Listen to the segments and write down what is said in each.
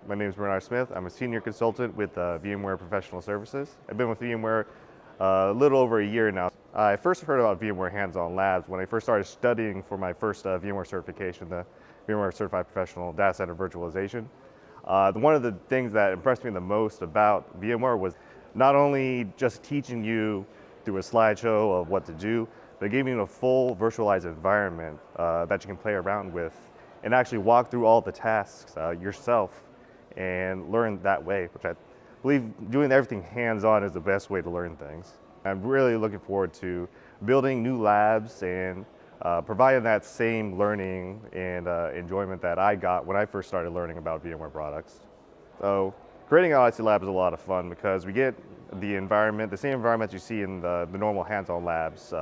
My name is Bernard Smith. I'm a senior consultant with VMware Professional Services. I've been with VMware a little over a year now. I first heard about VMware Hands-On Labs when I first started studying for my first VMware certification, the VMware Certified Professional Data Center Virtualization. One of the things that impressed me the most about VMware was not only just teaching you through a slideshow of what to do, but giving you a full virtualized environment that you can play around with and actually walk through all the tasks yourself and learn that way, which I believe doing everything hands-on is the best way to learn things. I'm really looking forward to building new labs and providing that same learning and enjoyment that I got when I first started learning about VMware products. So creating an Odyssey lab is a lot of fun because we get the environment, the same environment you see in the normal hands-on labs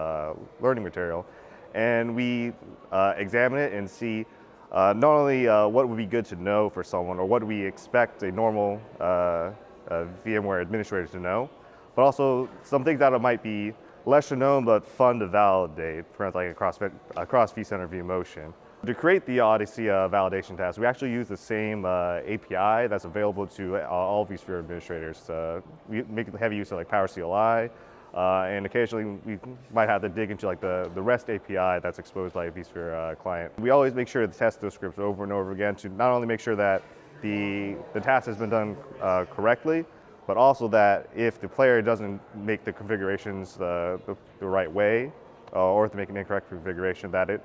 learning material, and we examine it and see not only what would be good to know for someone or what do we expect a normal VMware administrator to know, but also some things that might be lesser known but fun to validate, for instance, like across vCenter vMotion. To create the Odyssey validation task, we actually use the same API that's available to all vSphere administrators. We make heavy use of like PowerCLI, and occasionally we might have to dig into like the REST API that's exposed by a vSphere client. We always make sure to test those scripts over and over again to not only make sure that the task has been done correctly, but also that if the player doesn't make the configurations the right way, or if they make an incorrect configuration, that it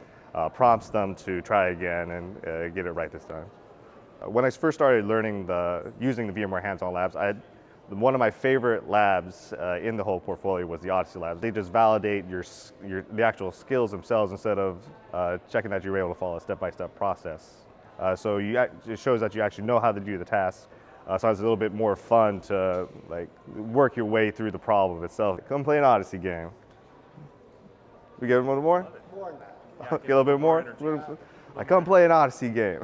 prompts them to try again and get it right this time. When I first started learning using the VMware Hands-On Labs, one of my favorite labs in the whole portfolio was the Odyssey labs. They just validate the actual skills themselves instead of checking that you're able to follow a step-by-step process. So it shows that you actually know how to do the task. So it's a little bit more fun to work your way through the problem itself. Come play an Odyssey game. We get a little more? More than that. Get a little bit more? I come play an Odyssey game.